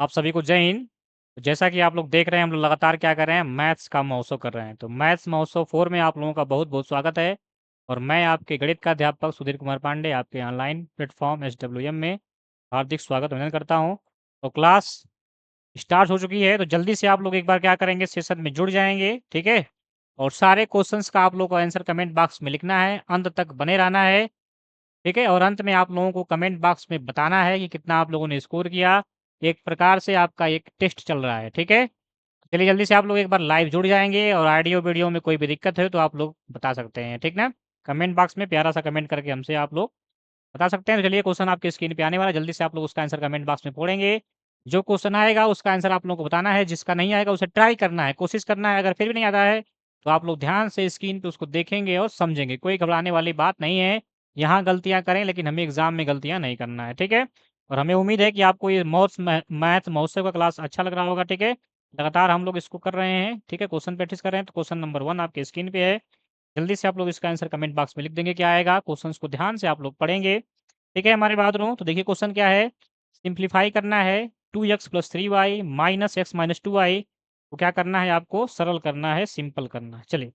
आप सभी को जय हिंद। तो जैसा कि आप लोग देख रहे हैं, हम लोग लगातार क्या कर रहे हैं, मैथ्स का महोत्सव कर रहे हैं। तो मैथ्स महोत्सव 4 में आप लोगों का बहुत बहुत स्वागत है। और मैं आपके गणित का अध्यापक सुधीर कुमार पांडे आपके ऑनलाइन प्लेटफॉर्म SWM में हार्दिक स्वागत अभिनंदन करता हूं। तो क्लास स्टार्ट हो चुकी है, तो जल्दी से आप लोग एक बार क्या करेंगे, सेशन में जुड़ जाएंगे, ठीक है। और सारे क्वेश्चंस का आप लोग को आंसर कमेंट बॉक्स में लिखना है, अंत तक बने रहना है, ठीक है। और अंत में आप लोगों को कमेंट बॉक्स में बताना है कि कितना आप लोगों ने स्कोर किया। एक प्रकार से आपका एक टेस्ट चल रहा है, ठीक है। चलिए जल्दी से आप लोग एक बार लाइव जुड़ जाएंगे, और ऑडियो वीडियो में कोई भी दिक्कत है तो आप लोग बता सकते हैं, ठीक ना। कमेंट बॉक्स में प्यारा सा कमेंट करके हमसे आप लोग बता सकते हैं। तो चलिए, क्वेश्चन आपके स्क्रीन पे आने वाला है, जल्दी से आप लोग उसका आंसर कमेंट बॉक्स में पढ़ेंगे। जो क्वेश्चन आएगा उसका आंसर आप लोगों को बताना है, जिसका नहीं आएगा उसे ट्राई करना है, कोशिश करना है। अगर फिर भी नहीं आता है तो आप लोग ध्यान से स्क्रीन पे उसको देखेंगे और समझेंगे। कोई घबराने वाली बात नहीं है। यहाँ गलतियाँ करें, लेकिन हमें एग्जाम में गलतियाँ नहीं करना है, ठीक है। और हमें उम्मीद है कि आपको ये मैथ महोत्सव का क्लास अच्छा लग रहा होगा, ठीक है। लगातार हम लोग इसको कर रहे हैं, ठीक है, क्वेश्चन प्रैक्टिस कर रहे हैं। तो क्वेश्चन नंबर 1 आपके स्क्रीन पे है। जल्दी से आप लोग इसका आंसर कमेंट बॉक्स में लिख देंगे, क्या आएगा। क्वेश्चंस को ध्यान से आप लोग पढ़ेंगे, ठीक है हमारे बहादुरों। तो देखिए क्वेश्चन क्या है, सिंप्लीफाई करना है 2x + 3y minus x minus 2y को क्या करना है, आपको सरल करना है, सिंपल करना है। चलिए,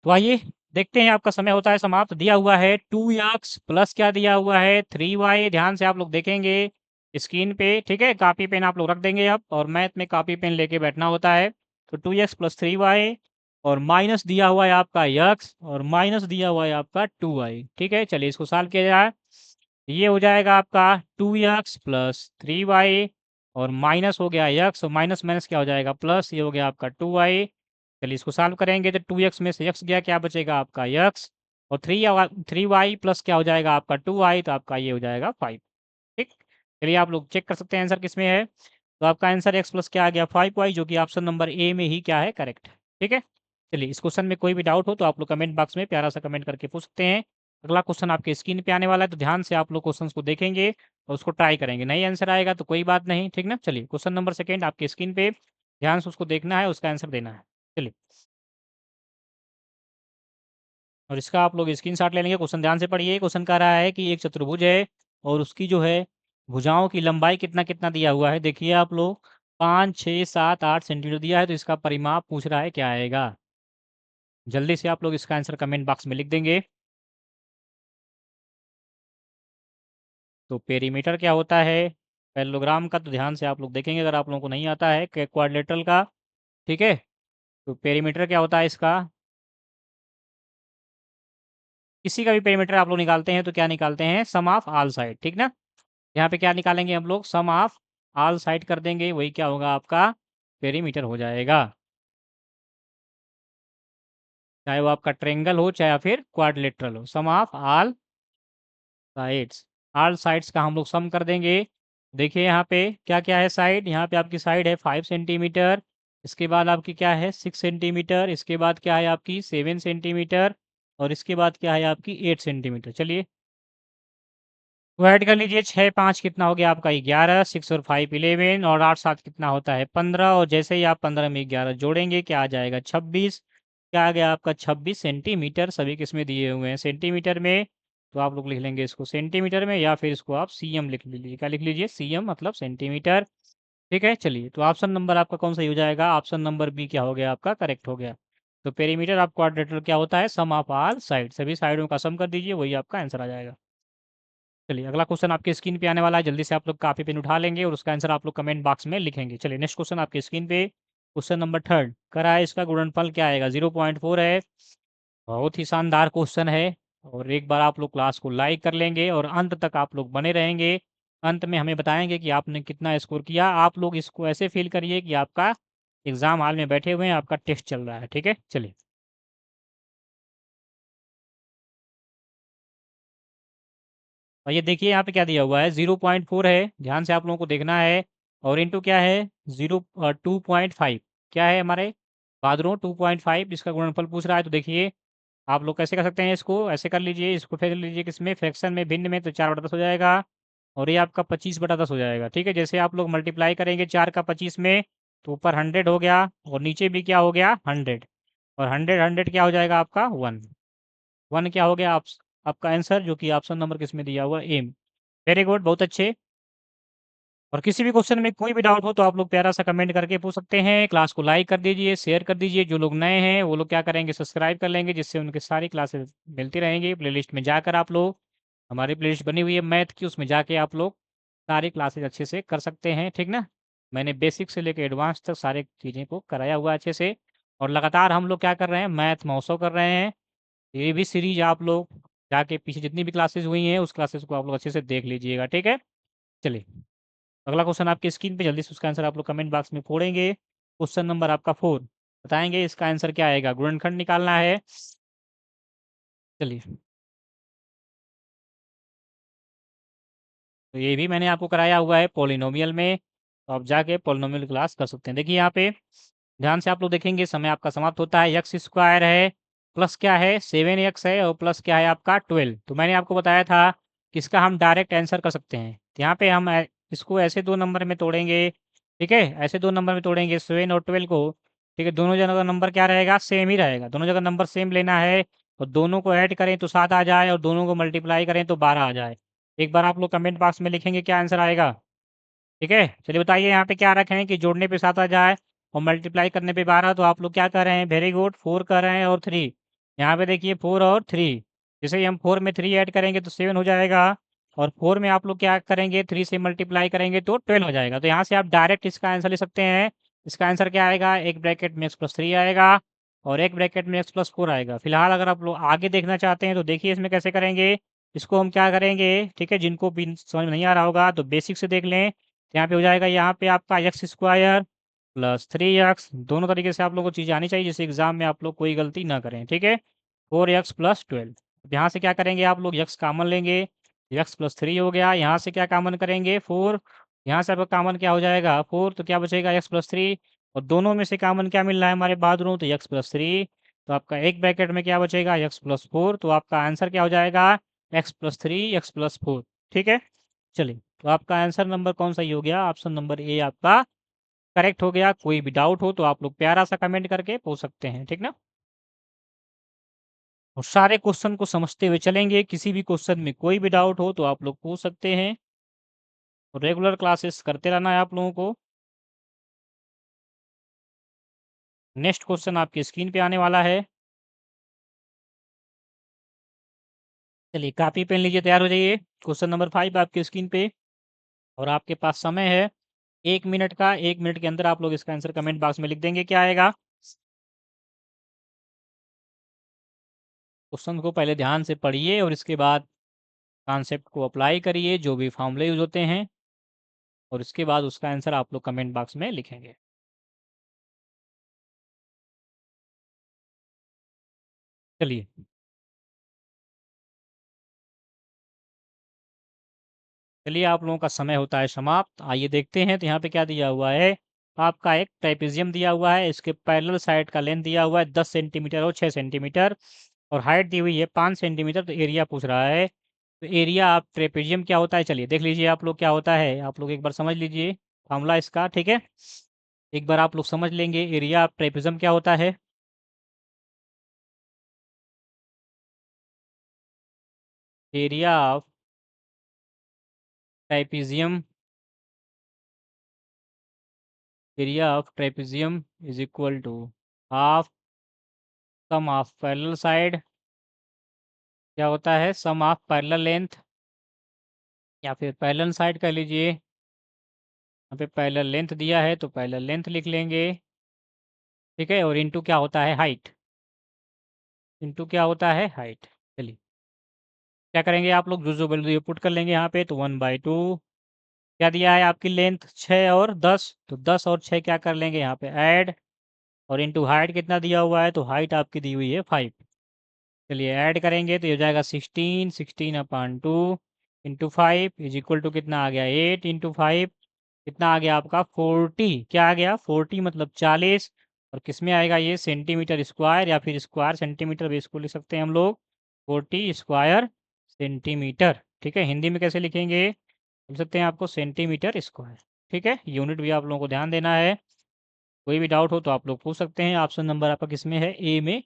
तो आइए देखते हैं। आपका समय होता है समाप्त। दिया हुआ है 2x प्लस क्या दिया हुआ है, 3y। ध्यान से आप लोग देखेंगे स्क्रीन पे, ठीक है। कॉपी पेन आप लोग रख देंगे अब, और मैथ में कॉपी पेन लेके बैठना होता है। तो 2x + 3y, और माइनस दिया हुआ है आपका x, और माइनस दिया हुआ है आपका 2y, ठीक है। चलिए इसको सॉल्व किया जाए। ये हो जाएगा आपका 2x + 3y, और माइनस हो गया x, और माइनस माइनस क्या हो जाएगा, प्लस। ये हो गया आपका 2y। चलिए इसको सॉल्व करेंगे तो 2x में से x गया, क्या बचेगा आपका x, और 3y प्लस क्या हो जाएगा आपका 2y, तो आपका ये हो जाएगा 5, ठीक। चलिए आप लोग चेक कर सकते हैं आंसर किस में है। तो आपका आंसर x प्लस क्या आ गया 5y, जो कि ऑप्शन नंबर ए में ही क्या है, करेक्ट है, ठीक है। चलिए इस क्वेश्चन में कोई भी डाउट हो तो आप लोग कमेंट बॉक्स में प्यारा सा कमेंट करके पूछ सकते हैं। अगला क्वेश्चन आपके स्क्रीन पे आने वाला है, तो ध्यान से आप लोग क्वेश्चंस को देखेंगे और उसको ट्राई करेंगे। नहीं आंसर आएगा तो कोई बात नहीं, ठीक ना। चलिए क्वेश्चन नंबर सेकंड आपके स्क्रीन पे, ध्यान से उसको देखना है, उसका आंसर देना है। चलिए, और इसका आप लोग स्क्रीनशॉट ले लेंगे। क्वेश्चन ध्यान से पढ़िए। क्वेश्चन कह रहा है कि एक चतुर्भुज है, और उसकी जो है भुजाओं की लंबाई कितना कितना दिया हुआ है। देखिए आप लोग, 5 6 7 8 सेंटीमीटर दिया है, तो इसका परिमाप पूछ रहा है, क्या आएगा। जल्दी से आप लोग इसका आंसर कमेंट बॉक्स में लिख देंगे। तो पेरीमीटर क्या होता है, पैरेललोग्राम का, तो ध्यान से आप लोग देखेंगे अगर आप लोगों को नहीं आता है, क्वाड्रिलेटरल का, ठीक है। तो पेरीमीटर क्या होता है इसका, किसी का भी पेरीमीटर आप लोग निकालते हैं तो क्या निकालते हैं, सम ऑफ ऑल साइड, ठीक ना। यहाँ पे क्या निकालेंगे हम लोग, सम ऑफ ऑल साइड कर देंगे, वही क्या होगा आपका पेरीमीटर हो जाएगा। चाहे वो आपका ट्रेंगल हो चाहे फिर क्वाड्रिलेटरल हो, सम ऑफ ऑल साइड्स का हम लोग सम कर देंगे। देखिए यहाँ पे क्या क्या है साइड, यहाँ पे आपकी साइड है 5 सेंटीमीटर, इसके बाद आपकी क्या है 6 सेंटीमीटर, इसके बाद क्या है आपकी 7 सेंटीमीटर, और इसके बाद क्या है आपकी 8 सेंटीमीटर। चलिए तो ऐड कर लीजिए, 6 5 कितना हो गया आपका 11, 6 और 5 11, और 8 7 कितना होता है 15, और जैसे ही आप 15 में 11 जोड़ेंगे क्या आ जाएगा 26। क्या आ गया आपका 26 सेंटीमीटर। सभी किसमें दिए हुए हैं, सेंटीमीटर में। तो आप लोग लिख लेंगे इसको सेंटीमीटर में, या फिर इसको आप सीएम लिख लीजिए। क्या लिख लीजिए, सीएम मतलब सेंटीमीटर, ठीक है। चलिए तो ऑप्शन नंबर आपका कौन सा हो जाएगा, ऑप्शन नंबर बी क्या हो गया आपका, करेक्ट हो गया। तो पेरीमीटर ऑफ क्वाड्रेटर क्या होता है, सम ऑफ ऑल साइड, सभी साइडों का सम कर दीजिए, वही आपका आंसर आ जाएगा। चलिए अगला क्वेश्चन आपके स्क्रीन पे आने वाला है, जल्दी से आप लोग कॉपी पेन उठा लेंगे और उसका आंसर आप लोग कमेंट बॉक्स में लिखेंगे। चलिए नेक्स्ट क्वेश्चन आपके स्क्रीन पे, क्वेश्चन नंबर थर्ड करा है, इसका गुणनफल क्या आएगा, 0.4 है। बहुत ही शानदार क्वेश्चन है, और एक बार आप लोग क्लास को लाइक कर लेंगे और अंत तक आप लोग बने रहेंगे। अंत में हमें बताएंगे कि आपने कितना स्कोर किया। आप लोग इसको ऐसे फील करिए कि आपका एग्जाम हॉल में बैठे हुए हैं, आपका टेस्ट चल रहा है, ठीक है। चलिए, और ये देखिए यहाँ पे क्या दिया हुआ है, 0.4 है, ध्यान से आप लोगों को देखना है। और इंटू क्या है, 2.5, क्या है हमारे बहादुरों 2.5, इसका गुणनफल पूछ रहा है। तो देखिए आप लोग कैसे कर सकते हैं, इसको ऐसे कर लीजिए, इसको फेंक लीजिए किसमें, फ्रैक्शन में, भिन्न में, तो 4/10 हो जाएगा, और ये आपका 25/10 हो जाएगा, ठीक है। जैसे आप लोग मल्टीप्लाई करेंगे 4 का 25 में, तो ऊपर 100 हो गया, और नीचे भी क्या हो गया 100, और 100 100 क्या हो जाएगा आपका 1, 1 क्या हो गया आपका आंसर, जो कि ऑप्शन नंबर किसमें दिया हुआ, एम। वेरी गुड, बहुत अच्छे। और किसी भी क्वेश्चन में कोई भी डाउट हो तो आप लोग प्यारा सा कमेंट करके पूछ सकते हैं। क्लास को लाइक कर दीजिए, शेयर कर दीजिए। जो लोग नए हैं वो लोग क्या करेंगे, सब्सक्राइब कर लेंगे, जिससे उनकी सारी क्लासेस मिलती रहेंगी। प्लेलिस्ट में जाकर आप लोग, हमारी प्लेलिस्ट बनी हुई है मैथ की, उसमें जाके आप लोग सारी क्लासेस अच्छे से कर सकते हैं, ठीक ना। मैंने बेसिक से लेकर एडवांस तक सारे चीज़ें को कराया हुआ है अच्छे से। और लगातार हम लोग क्या कर रहे हैं, मैथ महोत्सव कर रहे हैं। ये भी सीरीज आप लोग जाके पीछे जितनी भी क्लासेस हुई हैं उस क्लासेस को आप लोग अच्छे से देख लीजिएगा, ठीक है। चलिए, अगला क्वेश्चन आपकी स्क्रीन पे, जल्दी से उसका आंसर आप लोग कमेंट बॉक्स में फोड़ेंगे। क्वेश्चन नंबर आपका 4, बताएंगे इसका आंसर क्या आएगा। गुणनखंड निकालना है। चलिए, तो ये भी मैंने आपको कराया हुआ है पॉलिनोमियल में, तो आप जाके पॉलिनोमियल क्लास कर सकते हैं। देखिए यहाँ पे ध्यान से आप लोग देखेंगे, समय आपका समाप्त होता है। एक्स स्क्वायर है, प्लस क्या है 7x है, और प्लस क्या है आपका 12। तो मैंने आपको बताया था कि इसका हम डायरेक्ट आंसर कर सकते हैं। तो यहाँ पे हम इसको ऐसे दो नंबर में तोड़ेंगे, ठीक है, ऐसे दो नंबर में तोड़ेंगे 7 और 12 को, ठीक है। दोनों जगह का नंबर क्या रहेगा, सेम ही रहेगा। दोनों जगह नंबर सेम लेना है, और दोनों को ऐड करें तो 7 आ जाए, और दोनों को मल्टीप्लाई करें तो 12 आ जाए। एक बार आप लोग कमेंट बॉक्स में लिखेंगे क्या आंसर आएगा, ठीक है। चलिए बताइए यहाँ पे क्या रखे हैं कि जोड़ने पे 7 आ जाए और मल्टीप्लाई करने पे 12। तो आप लोग क्या कर रहे हैं, वेरी गुड, 4 कर रहे हैं और 3। यहाँ पे देखिए 4 और 3, जैसे ही हम 4 में 3 ऐड करेंगे तो 7 हो जाएगा, और 4 में आप लोग क्या करेंगे, 3 से मल्टीप्लाई करेंगे तो 12 हो जाएगा। तो यहाँ से आप डायरेक्ट इसका आंसर ले सकते हैं। इसका आंसर क्या आएगा, एक ब्रैकेट में x+3 आएगा, और एक ब्रैकेट में x+4 आएगा। फिलहाल अगर आप लोग आगे देखना चाहते हैं तो देखिए इसमें कैसे करेंगे। इसको हम क्या करेंगे, ठीक है, जिनको भी समझ में नहीं आ रहा होगा तो बेसिक से देख लें। यहाँ पे हो जाएगा, यहाँ पे आपका एक्स स्क्वायर प्लस 3x, दोनों तरीके से आप लोगों को चीज़ आनी चाहिए जिससे एग्जाम में आप लोग कोई गलती ना करें, ठीक है। 4x प्लस 12, यहाँ से क्या करेंगे आप लोग, x कॉमन लेंगे, x+3 हो गया। यहाँ से क्या कॉमन करेंगे, 4, यहाँ से आपका कॉमन क्या हो जाएगा 4, तो क्या बचेगा x+3, और दोनों में से कॉमन क्या मिल रहा है हमारे बादलों, तो x+3। तो आपका एक ब्रैकेट में क्या बचेगा, x+4। तो आपका आंसर क्या हो जाएगा, x+3 x+4, ठीक है। चलिए, तो आपका आंसर नंबर कौन सा ही हो गया, ऑप्शन नंबर ए आपका करेक्ट हो गया। कोई भी डाउट हो तो आप लोग प्यारा सा कमेंट करके पूछ सकते हैं, ठीक ना। और सारे क्वेश्चन को समझते हुए चलेंगे, किसी भी क्वेश्चन में कोई भी डाउट हो तो आप लोग पूछ सकते हैं। और रेगुलर क्लासेस करते रहना है आप लोगों को। नेक्स्ट क्वेश्चन आपकी स्क्रीन पे आने वाला है। चलिए, कापी पेन लीजिए, तैयार हो जाइए। क्वेश्चन नंबर 5 आपकी स्क्रीन पे, और आपके पास समय है 1 मिनट का। 1 मिनट के अंदर आप लोग इसका आंसर कमेंट बॉक्स में लिख देंगे, क्या आएगा। क्वेश्चन को पहले ध्यान से पढ़िए और इसके बाद कॉन्सेप्ट को अप्लाई करिए, जो भी फॉर्मूले यूज होते हैं, और इसके बाद उसका आंसर आप लोग कमेंट बॉक्स में लिखेंगे। चलिए, चलिए आप लोगों का समय होता है समाप्त। आइए देखते हैं, तो यहाँ पे क्या दिया हुआ है, आपका एक ट्रेपेजियम दिया हुआ है। इसके पैरेलल साइड का लेंथ दिया हुआ है 10 सेंटीमीटर और 6 सेंटीमीटर, और हाइट दी हुई है 5 सेंटीमीटर। तो एरिया पूछ रहा है, तो एरिया आप ट्रेपेजियम क्या होता है, चलिए देख लीजिए आप लोग क्या होता है। आप लोग एक बार समझ लीजिए फार्मूला इसका, ठीक है। एक बार आप लोग समझ लेंगे एरिया ऑफ ट्रेपेजियम क्या होता है। Area of trapezium, area of trapezium is equal to half sum of parallel side, क्या होता है, सम ऑफ पैरेलल लेंथ, या फिर पैरेलल साइड कह लीजिए। यहाँ पे पैरेलल लेंथ दिया है तो पैरेलल लेंथ लिख लेंगे, ठीक है। और इनटू क्या होता है, हाइट, इनटू क्या होता है, हाइट। चलिए, क्या करेंगे आप लोग, जो वैल्यू पुट कर लेंगे यहाँ पे, तो 1/2। क्या दिया है आपकी लेंथ 6 और 10, तो 10 और 6 क्या कर लेंगे यहाँ पे ऐड, और इनटू हाइट कितना दिया हुआ है, तो हाइट आपकी दी हुई है 5। चलिए ऐड करेंगे तो ये हो जाएगा 16, 16/2 इंटू 5 इज इक्वल टू कितना आ गया, 8 इंटू 5 कितना आ गया आपका 40। क्या आ गया 40 मतलब 40। और किस में आएगा ये, सेंटीमीटर स्क्वायर, या फिर स्क्वायर सेंटीमीटर भी इसको लिख सकते हैं हम लोग, 40 स्क्वायर सेंटीमीटर, ठीक है। हिंदी में कैसे लिखेंगे, लिख सकते हैं आपको सेंटीमीटर स्क्वायर, ठीक है। यूनिट भी आप लोगों को ध्यान देना है। कोई भी डाउट हो तो आप लोग पूछ सकते हैं। ऑप्शन नंबर आपका किस में है, ए में।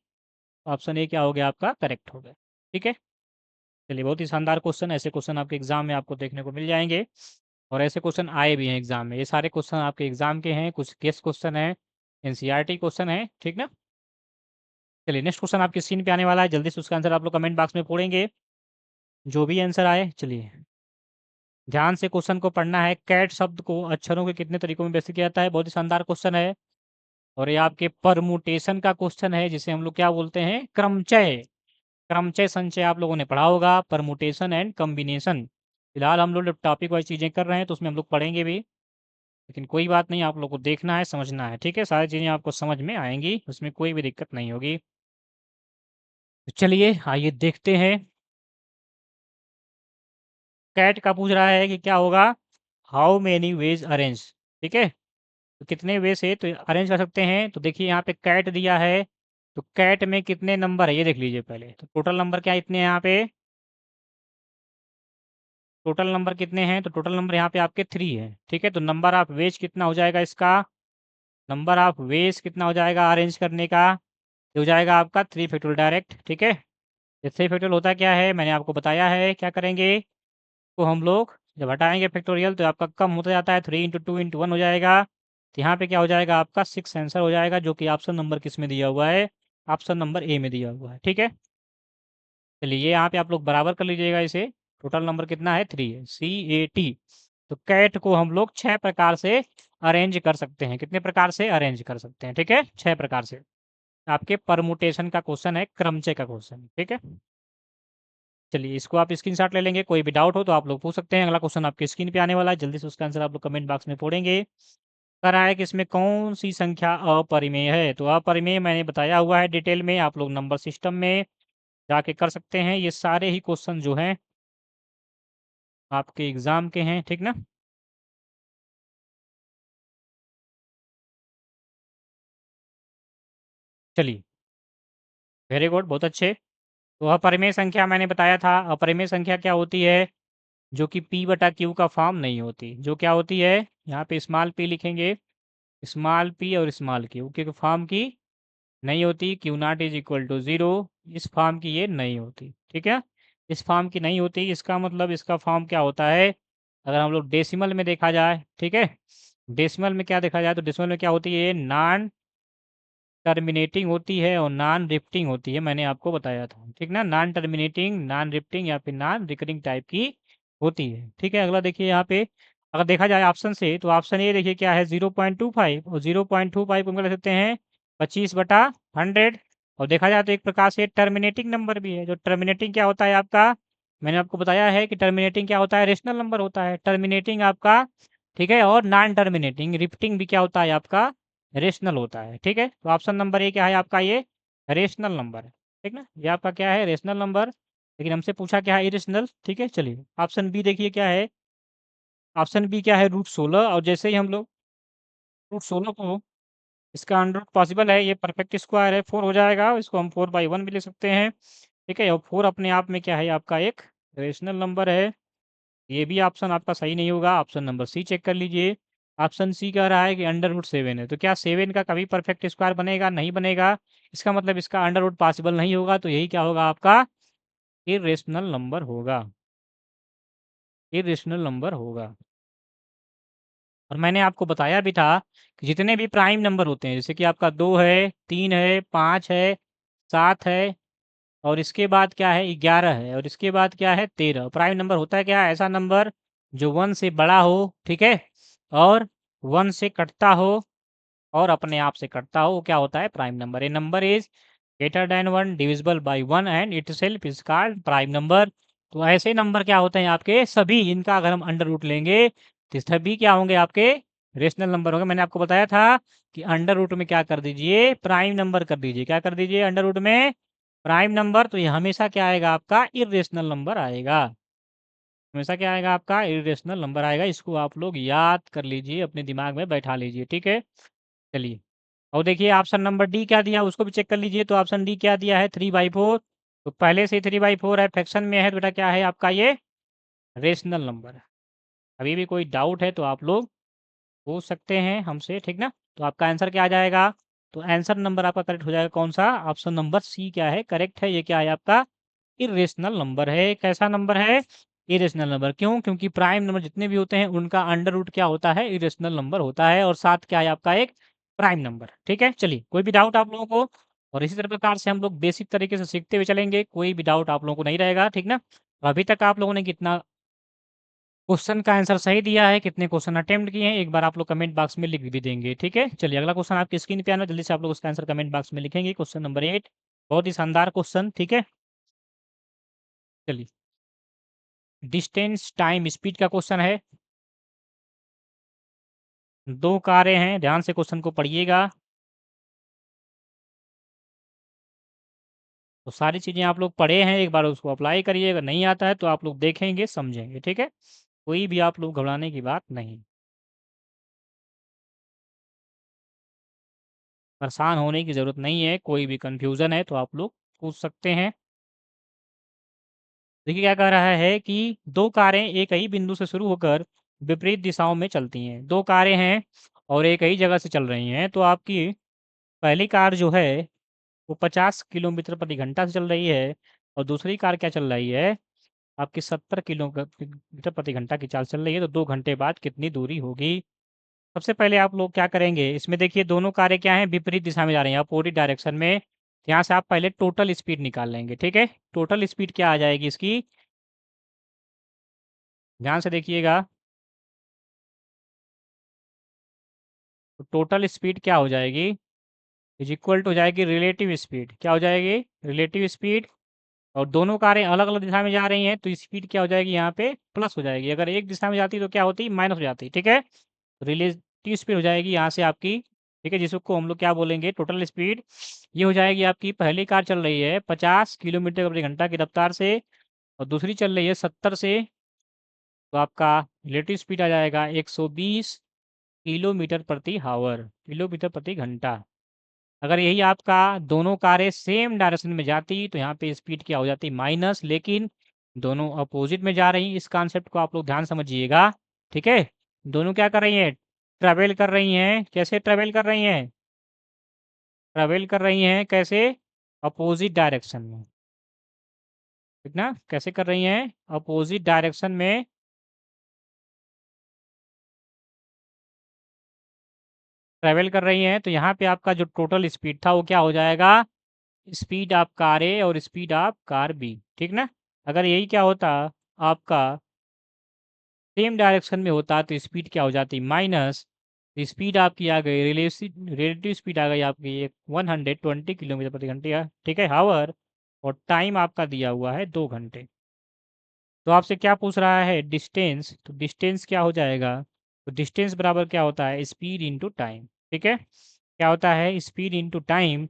ऑप्शन ए क्या हो गया आपका, करेक्ट हो गया, ठीक है। चलिए, बहुत ही शानदार क्वेश्चन, ऐसे क्वेश्चन आपके एग्जाम में आपको देखने को मिल जाएंगे। और ऐसे क्वेश्चन आए भी हैं एग्जाम में। ये सारे क्वेश्चन आपके एग्जाम के हैं, कुछ गेस्ट क्वेश्चन है, एनसीईआरटी क्वेश्चन है, ठीक ना। चलिए नेक्स्ट क्वेश्चन आपकी स्क्रीन पे आने वाला है, जल्दी से उसका आंसर आप लोग कमेंट बॉक्स में पढ़ेंगे, जो भी आंसर आए। चलिए ध्यान से क्वेश्चन को पढ़ना है। कैट शब्द को अक्षरों के कितने तरीकों में व्यक्त किया जाता है? बहुत ही शानदार क्वेश्चन है। और ये आपके परमुटेशन का क्वेश्चन है, जिसे हम लोग क्या बोलते हैं? क्रमचय। क्रमचय संचय आप लोगों ने पढ़ा होगा, परमुटेशन एंड कॉम्बिनेशन। फिलहाल हम लोग टॉपिक वाइज चीज़ें कर रहे हैं, तो उसमें हम लोग पढ़ेंगे भी, लेकिन कोई बात नहीं, आप लोग को देखना है, समझना है, ठीक है। सारी चीज़ें आपको समझ में आएंगी, उसमें कोई भी दिक्कत नहीं होगी। तो चलिए आइए देखते हैं। कैट का पूछ रहा है कि क्या होगा? हाउ मेनी वेज अरेंज, ठीक है। तो कितने वे से तो अरेंज कर सकते हैं? तो देखिए यहाँ पे कैट दिया है, तो कैट में कितने नंबर है ये देख लीजिए पहले। तो टोटल नंबर क्या इतने हैं यहाँ पे? टोटल नंबर कितने हैं? तो टोटल नंबर यहाँ पे आपके 3 है, ठीक है। तो नंबर ऑफ वेज कितना हो जाएगा इसका? नंबर ऑफ वेज कितना हो जाएगा अरेंज करने का? ये हो जाएगा आपका 3 फैक्टोरियल डायरेक्ट, ठीक है। ये 3 फैक्टोरियल होता क्या है, मैंने आपको बताया है। क्या करेंगे, तो हम लोग जब हटाएंगे फैक्टोरियल तो आपका कम होता जाता है, 3 इंटू 2 इंटू 1 हो जाएगा। तो यहाँ पे क्या हो जाएगा आपका 6 आंसर हो जाएगा, जो कि ऑप्शन नंबर किस में दिया हुआ है? ऑप्शन नंबर ए में दिया हुआ है, ठीक है। चलिए ये यहाँ पे आप लोग बराबर कर लीजिएगा इसे। टोटल नंबर कितना है? 3 है, CAT। तो कैट को हम लोग 6 प्रकार से अरेंज कर सकते हैं। कितने प्रकार से अरेंज कर सकते हैं? ठीक है, 6 प्रकार से। आपके परमुटेशन का क्वेश्चन है, क्रमचय का क्वेश्चन, ठीक है। चलिए इसको आप स्क्रीनशॉट ले लेंगे, कोई भी डाउट हो तो आप लोग पूछ सकते हैं। अगला क्वेश्चन आपकी स्क्रीन पे आने वाला है, जल्दी से उसका आंसर आप लोग कमेंट बॉक्स में पढ़ेंगे। कह रहा है कि इसमें कौन सी संख्या अपरिमेय है? तो अपरिमेय मैंने बताया हुआ है डिटेल में, आप लोग नंबर सिस्टम में जाके कर सकते हैं। ये सारे ही क्वेश्चन जो हैं आपके एग्जाम के हैं, ठीक ना। चलिए वेरी गुड, बहुत अच्छे। तो अपरिमेय संख्या मैंने बताया था, अपरिमेय संख्या क्या होती है? जो कि P बटा Q का फॉर्म नहीं होती। जो क्या होती है, यहाँ पे स्मॉल p लिखेंगे, स्मॉल p और स्मॉल q के फॉर्म की नहीं होती। Q not is equal to 0, इस फॉर्म की ये नहीं होती, ठीक है। इस फॉर्म की नहीं होती, इसका मतलब इसका फॉर्म क्या होता है? अगर हम लोग डेसिमल में देखा जाए, ठीक है, डेसिमल में क्या देखा जाए, तो डेसिमल में क्या होती है? नॉन टर्मिनेटिंग होती है और नॉन रिपीटिंग होती है, मैंने आपको बताया था, ठीक ना। नॉन टर्मिनेटिंग, नॉन रिपीटिंग या फिर नॉन रिकरिंग टाइप की होती है, ठीक है। अगला देखिए यहाँ पे, अगर देखा जाए ऑप्शन से, तो ऑप्शन ए देखिए क्या है? 0.25, और 0.25 को हम क्या लिख सकते हैं? 25/100। और देखा जाए तो एक प्रकार से टर्मिनेटिंग नंबर भी है। जो टर्मिनेटिंग क्या होता है आपका, मैंने आपको बताया है कि टर्मिनेटिंग क्या होता है? रेशनल नंबर होता है टर्मिनेटिंग आपका, ठीक है। और नॉन टर्मिनेटिंग रिपीटिंग भी क्या होता है आपका? रेशनल होता है, ठीक है। तो ऑप्शन नंबर ए क्या है आपका? ये रेशनल नंबर है, ठीक ना। ये आपका क्या है? Rational number. लेकिन हमसे पूछा क्या है? इरेशनल, ठीक है। चलिए ऑप्शन बी देखिए क्या है। ऑप्शन बी क्या है? √16। और जैसे ही हम लोग √16 को, इसका अंडर रूट पॉसिबल है, ये परफेक्ट स्क्वायर है, 4 हो जाएगा। इसको हम 4/1 भी ले सकते हैं, ठीक है। और 4 अपने आप में क्या है आपका? एक रेशनल नंबर है। ये भी ऑप्शन आपका सही नहीं होगा। ऑप्शन नंबर सी चेक कर लीजिए। ऑप्शन सी कह रहा है कि √7 है। तो क्या 7 का कभी परफेक्ट स्क्वायर बनेगा? नहीं बनेगा। इसका मतलब इसका अंडर रूट पॉसिबल नहीं होगा, तो यही क्या होगा आपका? इरेशनल नंबर होगा, इरेशनल नंबर होगा। और मैंने आपको बताया भी था कि जितने भी प्राइम नंबर होते हैं, जैसे कि आपका 2 है, 3 है, 5 है, 7 है, और इसके बाद क्या है? 11 है, और इसके बाद क्या है? 13। प्राइम नंबर होता है क्या? ऐसा नंबर जो 1 से बड़ा हो, ठीक है, और 1 से कटता हो, और अपने आप से कटता हो, वो क्या होता है? Prime number. A number is greater than 1 divisible by 1 and itself is called prime number. तो ऐसे नंबर क्या होते हैं आपके? सभी इनका अगर हम अंडर रूट लेंगे तो सभी क्या होंगे आपके? रेशनल नंबर होंगे। मैंने आपको बताया था कि अंडर रूट में क्या कर दीजिए? प्राइम नंबर कर दीजिए। क्या कर दीजिए अंडर रूट में? Prime number. तो ये हमेशा क्या आएगा आपका? इरेशनल नंबर आएगा। हमेशा क्या आएगा आपका? इरेशनल नंबर आएगा। इसको आप लोग याद कर लीजिए, अपने दिमाग में बैठा लीजिए, ठीक है। चलिए और देखिए ऑप्शन नंबर डी क्या दिया, उसको भी चेक कर लीजिए। तो ऑप्शन डी क्या दिया है? 3/4। तो पहले से 3/4 है, फ्रैक्शन में है, तो बेटा क्या है आपका? ये रेशनल नंबर है। अभी भी कोई डाउट है तो आप लोग पूछ सकते हैं हमसे, ठीक ना। तो आपका आंसर क्या आ जाएगा? तो आंसर नंबर आपका करेक्ट हो जाएगा कौन सा? ऑप्शन नंबर सी क्या है? करेक्ट है। ये क्या है आपका? इरेशनल नंबर है। कैसा नंबर है? Irrational number. क्यों? क्योंकि प्राइम नंबर जितने भी होते हैं उनका अंडर रूट क्या होता है? इरेशनल नंबर होता है, और साथ क्या है आपका? एक प्राइम नंबर। ठीक है, चलिए, कोई भी डाउट आप लोगों को? और इसी तरह प्रकार से हम लोग बेसिक तरीके से सीखते हुए चलेंगे, कोई भी डाउट आप लोगों को नहीं रहेगा, ठीक ना? अभी तक आप लोगों ने कितना क्वेश्चन का आंसर सही दिया है, कितने क्वेश्चन अटेम्प्ट किए हैं, एक बार आप लोग कमेंट बॉक्स में लिख भी देंगे, ठीक है? चलिए, अगला क्वेश्चन आपकी स्क्रीन पे आना, जल्दी से आप लोग उसका आंसर कमेंट बॉक्स में लिखेंगे। क्वेश्चन नंबर 8, बहुत ही शानदार क्वेश्चन, ठीक है? चलिए, डिस्टेंस टाइम स्पीड का क्वेश्चन है। 2 कारें हैं, ध्यान से क्वेश्चन को पढ़िएगा। तो सारी चीज़ें आप लोग पढ़े हैं, एक बार उसको अप्लाई करिए, अगर नहीं आता है तो आप लोग देखेंगे, समझेंगे, ठीक है? कोई भी आप लोग घबराने की बात नहीं। परेशान होने की ज़रूरत नहीं है, कोई भी कन्फ्यूज़न है तो आप लोग पूछ सकते हैं। देखिए क्या कह रहा है कि 2 कारें एक ही बिंदु से शुरू होकर विपरीत दिशाओं में चलती हैं। 2 कारें हैं और एक ही जगह से चल रही हैं, तो आपकी पहली कार जो है वो 50 किलोमीटर प्रति घंटा से चल रही है, और दूसरी कार क्या चल रही है? आपकी 70 किलोमीटर प्रति घंटा की चाल चल रही है, तो 2 घंटे बाद कितनी दूरी होगी? सबसे पहले आप लोग क्या करेंगे, इसमें देखिए दोनों कारें क्या हैं? विपरीत दिशा में जा रही हैं, अपोजिट डायरेक्शन में। यहाँ से आप पहले टोटल स्पीड निकाल लेंगे, ठीक है? टोटल स्पीड क्या आ जाएगी इसकी? ध्यान से देखिएगा। तो टोटल स्पीड क्या हो जाएगी? इज इक्वल टू हो जाएगी रिलेटिव स्पीड। क्या हो जाएगी? Relative speed. और दोनों कारें अलग अलग दिशा में जा रही हैं, तो स्पीड क्या हो जाएगी यहाँ पे? प्लस हो जाएगी। अगर एक दिशा में जाती तो क्या होती? माइनस हो जाती, ठीक है? रिलेटिव स्पीड हो जाएगी यहाँ से आपकी, ठीक है, जिसको हम लोग क्या बोलेंगे? Total speed. ये हो जाएगी आपकी, पहली कार चल रही है 50 किलोमीटर प्रति घंटा की रफ्तार से, और दूसरी चल रही है 70 से, तो आपका रिलेटिव स्पीड आ जाएगा 120 किलोमीटर प्रति हावर, किलोमीटर प्रति घंटा। अगर यही आपका दोनों कारें सेम डायरेक्शन में जाती तो यहाँ पे स्पीड क्या हो जाती? माइनस। लेकिन दोनों अपोजिट में जा रही, इस कॉन्सेप्ट को आप लोग ध्यान समझिएगा, ठीक है? दोनों क्या कर रही हैं? ट्रैवल कर रही हैं। कैसे ट्रैवल कर रही हैं? ट्रैवल कर रही हैं कैसे? अपोजिट डायरेक्शन में, ठीक ना? कैसे कर रही हैं? अपोजिट डायरेक्शन में ट्रैवल कर रही हैं, तो यहाँ पे आपका जो टोटल स्पीड था वो क्या हो जाएगा? स्पीड ऑफ कार ए और स्पीड ऑफ कार बी, ठीक ना? अगर यही क्या होता आपका सेम डायरेक्शन में होता तो स्पीड क्या हो जाती? माइनस। स्पीड आपकी आ गई, रिलेटिव स्पीड आ गई आपकी 120 किलोमीटर प्रति घंटे, ठीक है, हावर। और टाइम आपका दिया हुआ है 2 घंटे। तो आपसे क्या पूछ रहा है? डिस्टेंस। तो डिस्टेंस क्या हो जाएगा? तो डिस्टेंस बराबर क्या होता है? स्पीड इंटू टाइम, ठीक है? क्या होता है? Speed into time.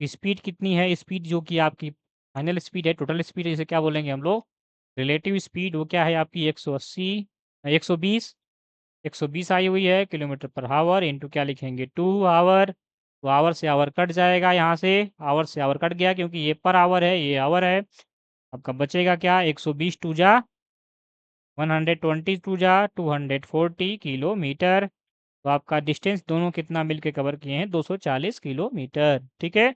स्पीड कितनी है? स्पीड जो कि आपकी फाइनल स्पीड है, टोटल स्पीड है, जिसे क्या बोलेंगे हम लोग? Relative speed. वो क्या है आपकी? 180, 120, 120 आई हुई है किलोमीटर पर हावर, इंटू क्या लिखेंगे? 2 आवर। तो आवर से आवर कट जाएगा, यहाँ से आवर से आवर कट गया, क्योंकि ये पर आवर है, ये आवर है। आपका बचेगा क्या? 120 टू जा 120, टू जा 240 किलोमीटर। तो आपका डिस्टेंस दोनों कितना मिलके कवर किए हैं? 240 किलोमीटर, ठीक है?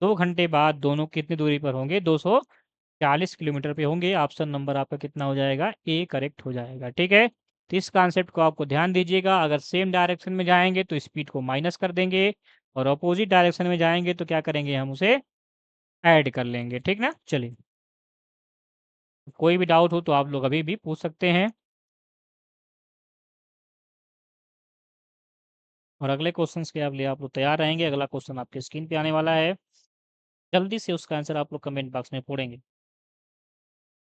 2 घंटे बाद दोनों कितनी दूरी पर होंगे? 240 किलोमीटर पे होंगे। ऑप्शन नंबर आपका कितना हो जाएगा? ए करेक्ट हो जाएगा, ठीक है? तो इस कॉन्सेप्ट को आपको ध्यान दीजिएगा। अगर सेम डायरेक्शन में जाएंगे तो स्पीड को माइनस कर देंगे, और अपोजिट डायरेक्शन में जाएंगे तो क्या करेंगे? हम उसे ऐड कर लेंगे, ठीक ना? चलिए, कोई भी डाउट हो तो आप लोग अभी भी पूछ सकते हैं। और अगले क्वेश्चंस के लिए आप लोग तैयार रहेंगे। अगला क्वेश्चन आपके स्क्रीन पे आने वाला है, जल्दी से उसका आंसर आप लोग कमेंट बॉक्स में फोड़ेंगे,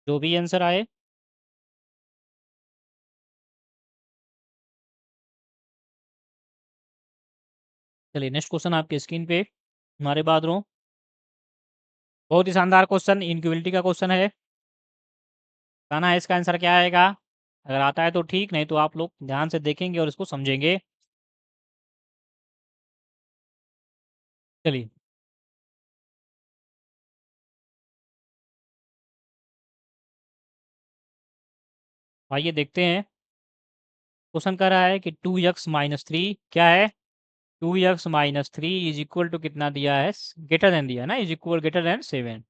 जो भी आंसर आए। चलिए, नेक्स्ट क्वेश्चन आपके स्क्रीन पे हमारे बादरों, बहुत ही शानदार क्वेश्चन, इनक्यूबिलिटी का क्वेश्चन है। बताना है इसका आंसर क्या आएगा। अगर आता है तो ठीक, नहीं तो आप लोग ध्यान से देखेंगे और इसको समझेंगे। चलिए, आइए देखते हैं। क्वेश्चन कर रहा है कि 2x-3 क्या है? 2x-3 इज इक्वल टू कितना दिया है? ग्रेटर देन दिया है ना, इज इक्वल ग्रेटर देन 7।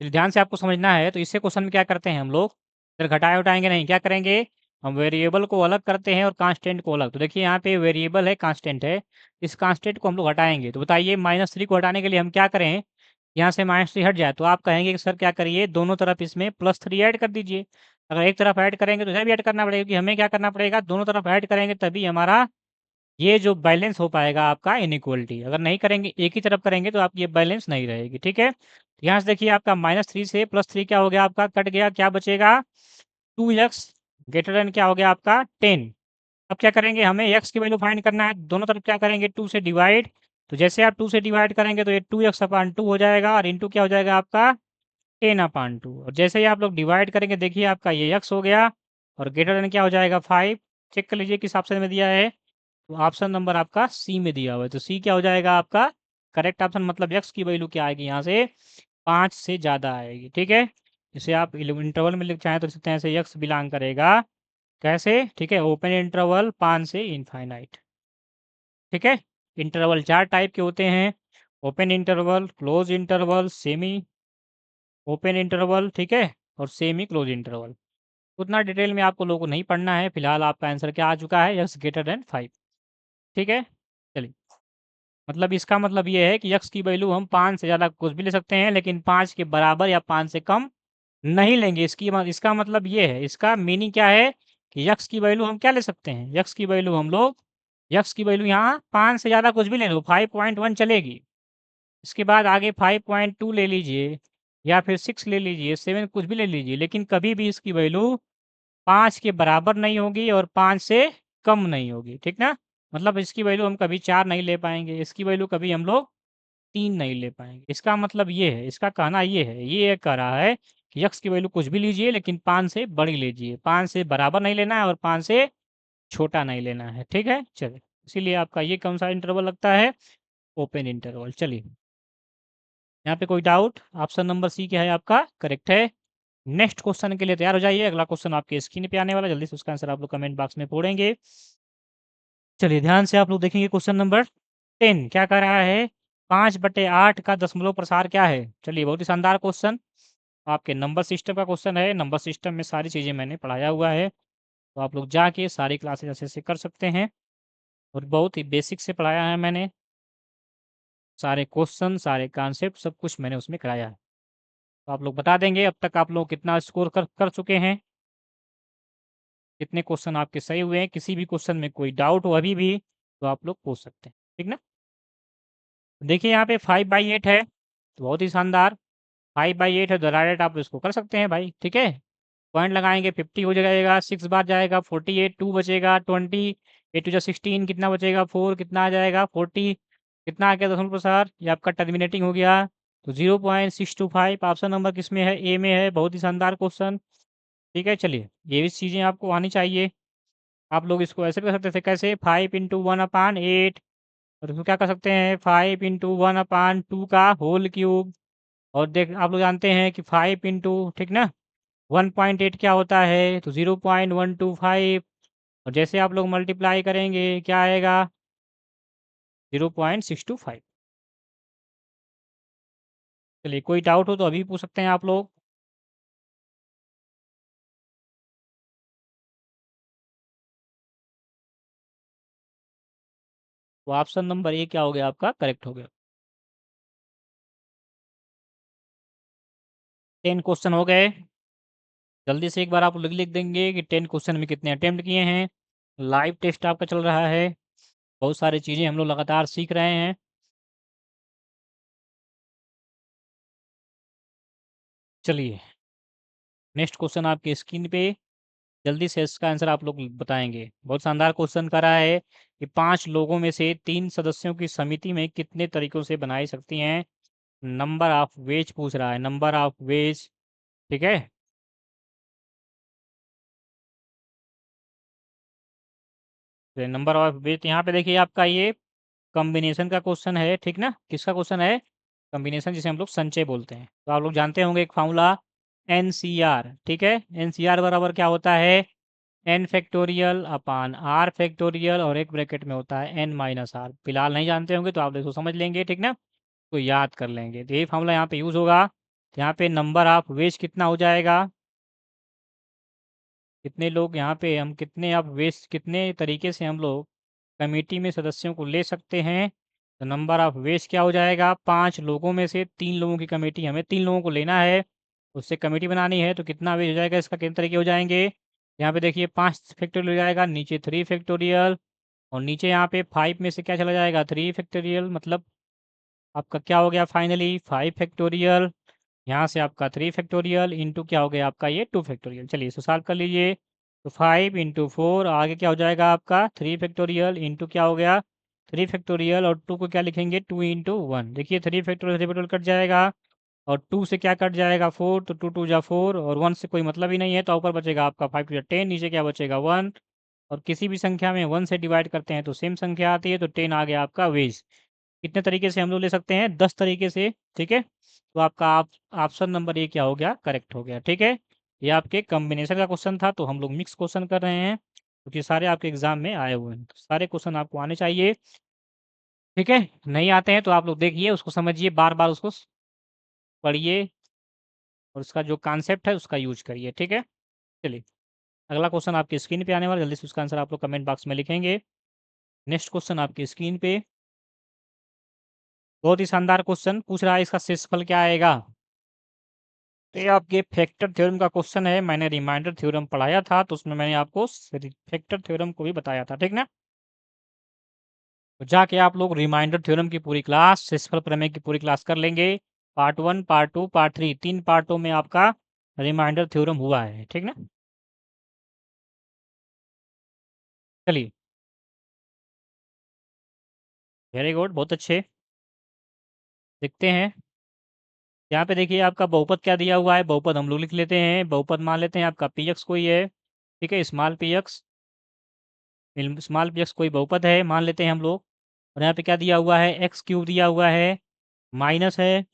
ध्यान से आपको समझना है। तो इससे क्वेश्चन में क्या करते हैं हम लोग? इधर घटाए उठाएंगे नहीं, क्या करेंगे हम वेरिएबल को अलग करते हैं और कांस्टेंट को अलग। तो देखिए यहाँ पे वेरिएबल है, कांस्टेंट है, इस कांस्टेंट को हम लोग हटाएंगे। तो बताइए -3 को हटाने के लिए हम क्या करें, यहाँ से -3 हट जाए तो आप कहेंगे कि सर क्या करिए, दोनों तरफ इसमें +3 ऐड कर दीजिए। अगर एक तरफ ऐड करेंगे तो इधर भी ऐड करना पड़ेगा, क्योंकि हमें क्या करना पड़ेगा, दोनों तरफ ऐड करेंगे तभी हमारा ये जो बैलेंस हो पाएगा आपका इनइक्वलिटी। अगर नहीं करेंगे, एक ही तरफ करेंगे तो आपकी ये बैलेंस नहीं रहेगी। ठीक है, यहाँ से देखिए आपका -3 से +3 क्या हो गया, आपका कट गया, क्या बचेगा 2x ग्रेटर देन क्या हो गया आपका 10। अब क्या करेंगे, हमें x की वैल्यू फाइंड करना है, दोनों तरफ क्या करेंगे 2 से डिवाइड। तो जैसे आप 2 से डिवाइड करेंगे तो ये 2x/2 हो जाएगा और इंटू क्या हो जाएगा आपका 10/2। और जैसे ही आप लोग डिवाइड करेंगे देखिए आपका ये x हो गया और ग्रेटर देन क्या हो जाएगा 5। चेक कर लीजिए किस ऑप्शन में दिया है, तो ऑप्शन नंबर आपका सी में दिया हुआ है। तो सी क्या हो जाएगा आपका करेक्ट ऑप्शन, मतलब x की वैल्यू क्या आएगी यहाँ से 5 से ज़्यादा आएगी। ठीक है, इसे आप इंटरवल में लिख चाहें तो सकते हैं, ऐसे x बिलोंग करेगा कैसे, ठीक है, ओपन इंटरवल 5 से इनफाइनाइट। ठीक है, इंटरवल 4 टाइप के होते हैं, open interval, close interval, semi open interval, ठीक है, और सेमी क्लोज इंटरवल। उतना डिटेल में आपको लोगों को नहीं पढ़ना है, फिलहाल आपका आंसर क्या आ चुका है, x ग्रेटर देन 5। ठीक है, चलिए, मतलब इसका मतलब ये है कि x की वैल्यू हम 5 से ज़्यादा कुछ भी ले सकते हैं, लेकिन 5 के बराबर या 5 से कम नहीं लेंगे। इसका मतलब ये है, इसका मीनिंग क्या है कि x की वैल्यू हम क्या ले सकते हैं, x की वैल्यू हम लोग x की वैल्यू यहाँ 5 से ज़्यादा कुछ भी ले लो, 5.1 चलेगी। इसके बाद आगे 5.2 ले लीजिए या फिर 6 ले लीजिए, 7 कुछ भी ले लीजिए, लेकिन कभी भी इसकी वैल्यू 5 के बराबर नहीं होगी और 5 से कम नहीं होगी। ठीक ना, मतलब इसकी वैल्यू हम कभी 4 नहीं ले पाएंगे, इसकी वैल्यू कभी हम लोग 3 नहीं ले पाएंगे। इसका मतलब ये है, इसका कहना ये है, ये कह रहा है कि x की वैल्यू कुछ भी लीजिए लेकिन 5 से बड़ी लीजिए, 5 से बराबर नहीं लेना है और 5 से छोटा नहीं लेना है। ठीक है, चलिए, इसीलिए आपका ये कौन सा इंटरवल लगता है, ओपन इंटरवल। चलिए, यहाँ पे कोई डाउट, ऑप्शन नंबर सी क्या है आपका करेक्ट है। नेक्स्ट क्वेश्चन के लिए तैयार हो जाइए, अगला क्वेश्चन आपके स्क्रीन पे आने वाला है, जल्दी से उसका आंसर आप लोग कमेंट बॉक्स में फोड़ेंगे। चलिए, ध्यान से आप लोग देखेंगे, क्वेश्चन नंबर 10 क्या कह रहा है, 5/8 का दशमलव प्रसार क्या है। चलिए, बहुत ही शानदार क्वेश्चन, आपके नंबर सिस्टम का क्वेश्चन है। नंबर सिस्टम में सारी चीज़ें मैंने पढ़ाया हुआ है, तो आप लोग जाके सारी क्लासेस अच्छे से कर सकते हैं, और बहुत ही बेसिक से पढ़ाया है मैंने, सारे क्वेश्चन, सारे कॉन्सेप्ट, सब कुछ मैंने उसमें कराया है। तो आप लोग बता देंगे अब तक आप लोग कितना स्कोर कर चुके हैं, कितने क्वेश्चन आपके सही हुए हैं। किसी भी क्वेश्चन में कोई डाउट हो अभी भी तो आप लोग पूछ सकते हैं, ठीक ना। देखिए यहाँ पे 5/8 है, तो बहुत ही शानदार, 5/8 है, तो डायरेक्ट आप इसको कर सकते हैं भाई। ठीक है, पॉइंट लगाएंगे 50 हो जाएगा, 6 बार जाएगा 48, 2 बचेगा 20, 8 टू 16 कितना बचेगा 4, कितना आ जाएगा 40, कितना आ गया दशमलव प्रसार, ये आपका टर्मिनेटिंग हो गया। तो 0.625 ऑप्शन नंबर किस में है, ए में है। बहुत ही शानदार क्वेश्चन। ठीक है, चलिए, ये भी चीज़ें आपको आनी चाहिए। आप लोग इसको ऐसे भी कर सकते थे, कैसे 5 × 1/8, और इसको क्या कर सकते हैं 5 × 1/2 का होल क्यूब। और देख आप लोग जानते हैं कि 5 इंटू, ठीक ना, 1.8 क्या होता है, तो 0.125, और जैसे आप लोग मल्टीप्लाई करेंगे क्या आएगा 0.625। चलिए, कोई डाउट हो तो अभी पूछ सकते हैं आप लोग। तो ऑप्शन नंबर ए क्या हो गया आपका करेक्ट हो गया। 10 क्वेश्चन हो गए, जल्दी से एक बार आप लिख लिख देंगे कि 10 क्वेश्चन में कितने अटेम्प्ट किए हैं। लाइव टेस्ट आपका चल रहा है, बहुत सारी चीज़ें हम लोग लगातार सीख रहे हैं। चलिए, नेक्स्ट क्वेश्चन आपकी स्क्रीन पे, जल्दी से इसका आंसर आप लोग बताएंगे। बहुत शानदार क्वेश्चन कर रहा है कि 5 लोगों में से 3 सदस्यों की समिति में कितने तरीकों से बनाई सकती हैं। नंबर ऑफ वेज पूछ रहा है, नंबर ऑफ वेज। ठीक है, तो नंबर ऑफ वेज यहाँ पे देखिए आपका ये कॉम्बिनेशन का क्वेश्चन है। ठीक ना, किसका क्वेश्चन है, कॉम्बिनेशन, जिसे हम लोग संचय बोलते हैं। तो आप लोग जानते होंगे एक फार्मूला NCR। ठीक है, NCR बराबर क्या होता है, n फैक्टोरियल/r फैक्टोरियल, और एक ब्रैकेट में होता है n-r। फिलहाल नहीं जानते होंगे तो आप इसको समझ लेंगे, ठीक ना, तो याद कर लेंगे। तो यही फार्मूला यहाँ पे यूज़ होगा। तो यहाँ पे नंबर ऑफ वेज कितना हो जाएगा, कितने लोग यहाँ पे हम कितने आप वेस्ट कितने तरीके से हम लोग कमेटी में सदस्यों को ले सकते हैं। तो नंबर ऑफ वेस्ट क्या हो जाएगा, 5 लोगों में से 3 लोगों की कमेटी, हमें 3 लोगों को लेना है, उससे कमेटी बनानी है, तो कितना वेस्ट हो जाएगा, इसका कितने तरीके हो जाएंगे। यहाँ पे देखिए 5 फैक्टोरियल हो जाएगा, नीचे 3 फैक्टोरियल, और नीचे यहाँ पे 5 में से क्या चला जाएगा, 3 फैक्टोरियल, मतलब आपका क्या हो गया फाइनली 5 फैक्टोरियल। यहाँ से आपका 3 फैक्टोरियल इंटू क्या हो गया आपका ये 2 फैक्टोरियल। चलिए इसको सॉल्व कर लीजिए। तो 5 इंटू 4 आगे क्या हो जाएगा आपका 3 फैक्टोरियल इंटू क्या हो गया 3 फैक्टोरियल, और 2 को क्या लिखेंगे 2 इंटू 1। देखिए 3 फैक्टोरियल 3 फैक्टोरियल कट जाएगा, और 2 से क्या कट जाएगा 4, तो 2 2 जा 4, और 1 से कोई मतलब ही नहीं है, तो ऊपर बचेगा आपका 5 टू 10, नीचे क्या बचेगा 1। और किसी भी संख्या में 1 से डिवाइड करते हैं तो सेम संख्या आती है, तो 10 आ गया आपका वेज। कितने तरीके से हम लोग ले सकते हैं, 10 तरीके से, ठीक है। तो आपका ऑप्शन नंबर ए क्या हो गया, करेक्ट हो गया, ठीक है। ये आपके कॉम्बिनेशन का क्वेश्चन था, तो हम लोग मिक्स क्वेश्चन कर रहे हैं, क्योंकि सारे आपके एग्जाम में आए हुए हैं, तो सारे क्वेश्चन आपको आने चाहिए, ठीक है। नहीं आते हैं तो आप लोग देखिए, उसको समझिए, बार बार उसको पढ़िए, और उसका जो कॉन्सेप्ट है उसका यूज करिए, ठीक है। चलिए अगला क्वेश्चन आपकी स्क्रीन पे आने वाला है, जल्दी से उसका आंसर आप लोग कमेंट बॉक्स में लिखेंगे। नेक्स्ट क्वेश्चन आपकी स्क्रीन पे, बहुत ही शानदार क्वेश्चन पूछ रहा है, इसका शेषफल क्या आएगा। तो ये आपके फैक्टर थ्योरम का क्वेश्चन है, मैंने रिमाइंडर थ्योरम पढ़ाया था, तो उसमें मैंने आपको फैक्टर थ्योरम को भी बताया था, ठीक ना। तो जाके आप लोग रिमाइंडर थ्योरम की पूरी क्लास, शेषफल प्रमेय की पूरी क्लास कर लेंगे। पार्ट 1, पार्ट 2, पार्ट 3, 3 पार्टों में आपका रिमाइंडर थ्योरम हुआ है, ठीक ना। चलिए वेरी गुड, बहुत अच्छे। देखते हैं, यहाँ पे देखिए आपका बहुपद क्या दिया हुआ है, बहुपद हम लोग लिख लेते हैं, बहुपद मान लेते हैं आपका पी एक्स कोई है, ठीक है, small P x, small P x कोई बहुपद है मान लेते हैं हम लोग। और यहाँ पे क्या दिया हुआ है, एक्स क्यूब दिया हुआ है, माइनस है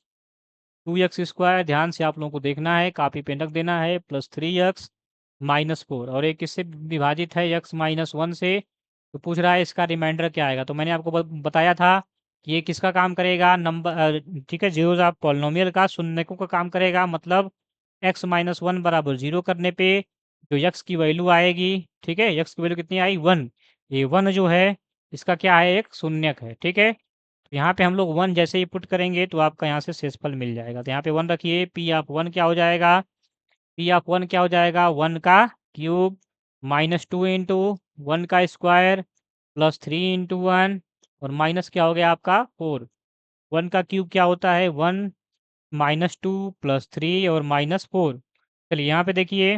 2x², ध्यान से आप लोगों को देखना है, कापी पे रख देना है, प्लस 3x माइनस 4, और एक किससे विभाजित है, x-1 से। तो पूछ रहा है इसका रिमाइंडर क्या आएगा, तो मैंने आपको बताया था कि ये किसका काम करेगा, नंबर, ठीक है, जीरोज ऑफ पॉलिनोमियल का, शून्यकों का काम करेगा, मतलब x-1 बराबर 0 करने पे जो x की वैल्यू आएगी, ठीक है, x की वैल्यू कितनी आई 1, ये 1 जो है इसका क्या है, एक शून्यक है, ठीक है। तो यहाँ पे हम लोग 1 जैसे ही पुट करेंगे तो आपका यहाँ से शेषफल मिल जाएगा, तो यहाँ पे 1 रखिए, पी ऑफ 1 क्या हो जाएगा, पी ऑफ 1 क्या हो जाएगा, 1 का क्यूब माइनस 2 इंटू 1 का स्क्वायर प्लस 3 इंटू 1, और माइनस क्या हो गया आपका 4। 1 का क्यूब क्या होता है 1 माइनस 2 प्लस 3 और माइनस 4। चलिए यहाँ पे देखिए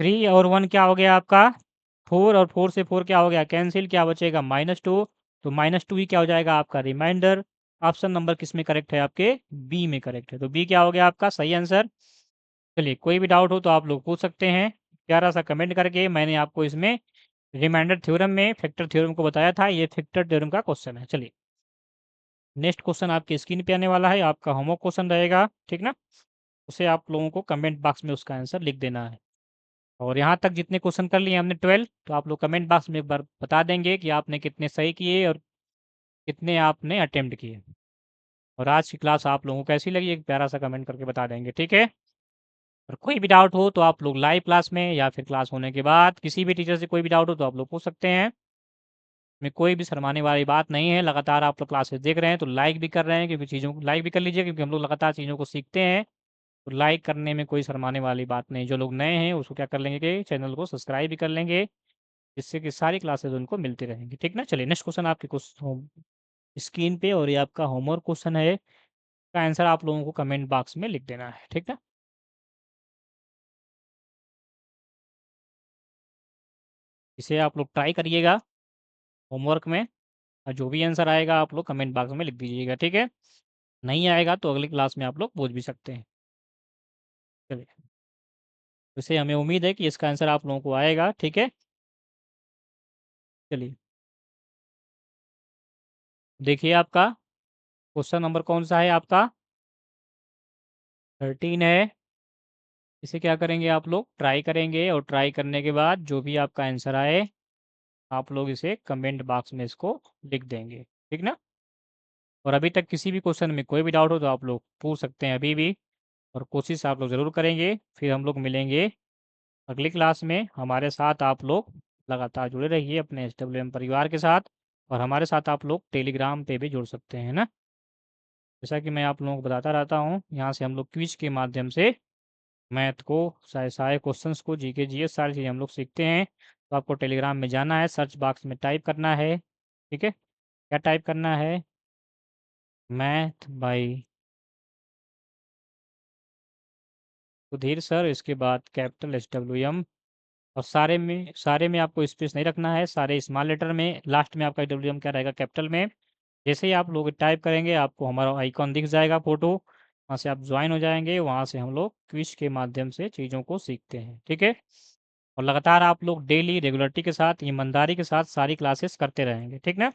3 और 1 क्या हो गया आपका 4, और 4 से 4 क्या हो गया कैंसिल, क्या बचेगा -2। तो -2 ही क्या हो जाएगा आपका रिमाइंडर। ऑप्शन नंबर किस में करेक्ट है, आपके बी में करेक्ट है, तो बी क्या हो गया आपका सही आंसर। चलिए कोई भी डाउट हो तो आप लोग पूछ सकते हैं प्यारा सा कमेंट करके। मैंने आपको इसमें रिमाइंडर थ्योरम में फैक्टर थ्योरम को बताया था, ये फैक्टर थ्योरम का क्वेश्चन है। चलिए नेक्स्ट क्वेश्चन आपकी स्क्रीन पे आने वाला है, आपका होमवर्क क्वेश्चन रहेगा, ठीक ना। उसे आप लोगों को कमेंट बॉक्स में उसका आंसर लिख देना है। और यहाँ तक जितने क्वेश्चन कर लिए हमने 12, तो आप लोग कमेंट बॉक्स में एक बार बता देंगे कि आपने कितने सही किए और कितने आपने अटेम्प्ट किए। और आज की क्लास आप लोगों को कैसी लगी, एक प्यारा सा कमेंट करके बता देंगे, ठीक है। और कोई भी डाउट हो तो आप लोग लाइव क्लास में या फिर क्लास होने के बाद किसी भी टीचर से कोई भी डाउट हो तो आप लोग पूछ सकते हैं। में कोई भी शर्माने वाली बात नहीं है, लगातार आप लोग क्लासेस देख रहे हैं तो लाइक भी कर रहे हैं, क्योंकि चीज़ों को लाइक भी कर लीजिए, क्योंकि हम लोग लगातार चीज़ों को सीखते हैं। तो लाइक करने में कोई शर्माने वाली बात नहीं, जो लोग नए हैं उसको क्या कर लेंगे कि चैनल को सब्सक्राइब भी कर लेंगे, जिससे कि सारी क्लासेस उनको मिलती रहेंगी, ठीक ना। चलिए नेक्स्ट क्वेश्चन आपके कुछ स्क्रीन पे, और ये आपका होमवर्क क्वेश्चन है, का आंसर आप लोगों को कमेंट बॉक्स में लिख देना है, ठीक ना। इसे आप लोग ट्राई करिएगा होमवर्क में, और जो भी आंसर आएगा आप लोग कमेंट बॉक्स में लिख दीजिएगा, ठीक है। नहीं आएगा तो अगली क्लास में आप लोग पूछ भी सकते हैं। चलिए वैसे हमें उम्मीद है कि इसका आंसर आप लोगों को आएगा, ठीक है। चलिए देखिए आपका क्वेश्चन नंबर कौन सा है, आपका 13 है। इसे क्या करेंगे आप लोग ट्राई करेंगे, और ट्राई करने के बाद जो भी आपका आंसर आए आप लोग इसे कमेंट बॉक्स में इसको लिख देंगे, ठीक ना। और अभी तक किसी भी क्वेश्चन में कोई भी डाउट हो तो आप लोग पूछ सकते हैं अभी भी, और कोशिश आप लोग ज़रूर करेंगे। फिर हम लोग मिलेंगे अगली क्लास में हमारे साथ आप लोग लगातार जुड़े रहिए अपने SWM परिवार के साथ, और हमारे साथ आप लोग टेलीग्राम पे भी जुड़ सकते हैं ना। जैसा कि मैं आप लोगों को बताता रहता हूँ, यहाँ से हम लोग क्विज के माध्यम से मैथ को, सारे सारे क्वेश्चंस को, जीके जीएस सारी चीज़ें हम लोग सीखते हैं। तो आपको टेलीग्राम में जाना है, सर्च बॉक्स में टाइप करना है, ठीक है। क्या टाइप करना है? मैथ बाई सुधीर सर, इसके बाद कैपिटल SWM, और सारे में आपको स्पेस नहीं रखना है, सारे स्मॉल लेटर में, लास्ट में आपका SWM क्या रहेगा? कैपिटल में। जैसे ही आप लोग टाइप करेंगे आपको हमारा आइकॉन दिख जाएगा फोटो, वहाँ से आप ज्वाइन हो जाएंगे, वहाँ से हम लोग क्विज के माध्यम से चीज़ों को सीखते हैं, ठीक है। और लगातार आप लोग डेली रेगुलरिटी के साथ, ईमानदारी के साथ सारी क्लासेस करते रहेंगे, ठीक ना।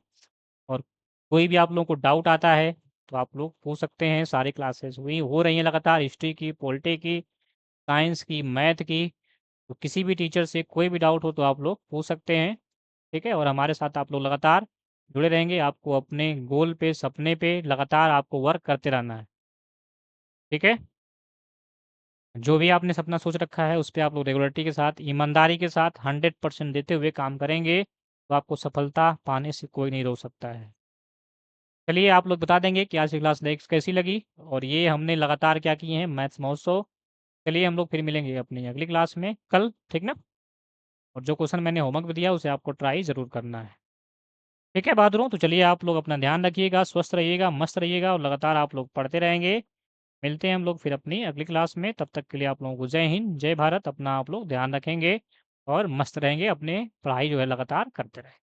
और कोई भी आप लोगों को डाउट आता है तो आप लोग पूछ सकते हैं, सारी क्लासेस हुई हो रही हैं लगातार, हिस्ट्री की, पॉलिटी की, साइंस की, मैथ की। तो किसी भी टीचर से कोई भी डाउट हो तो आप लोग पूछ सकते हैं, ठीक है। और हमारे साथ आप लोग लगातार जुड़े रहेंगे, आपको अपने गोल पे, सपने पे लगातार आपको वर्क करते रहना है, ठीक है। जो भी आपने सपना सोच रखा है उस पे आप लोग रेगुलरिटी के साथ, ईमानदारी के साथ 100% देते हुए काम करेंगे, तो आपको सफलता पाने से कोई नहीं रोक सकता है। चलिए आप लोग बता देंगे कि आज की क्लास नेक्स्ट कैसी लगी, और ये हमने लगातार क्या किए हैं, मैथ्स महोत्सव। चलिए हम लोग फिर मिलेंगे अपनी अगली क्लास में कल, ठीक ना। और जो क्वेश्चन मैंने होमवर्क भी दिया उसे आपको ट्राई ज़रूर करना है, ठीक है बहादुरों। तो चलिए आप लोग अपना ध्यान रखिएगा, स्वस्थ रहिएगा, मस्त रहिएगा, और लगातार आप लोग पढ़ते रहेंगे। मिलते हैं हम लोग फिर अपनी अगली क्लास में, तब तक के लिए आप लोगों को जय हिंद, जय भारत। अपना आप लोग ध्यान रखेंगे और मस्त रहेंगे, अपने पढ़ाई जो है लगातार करते रहें।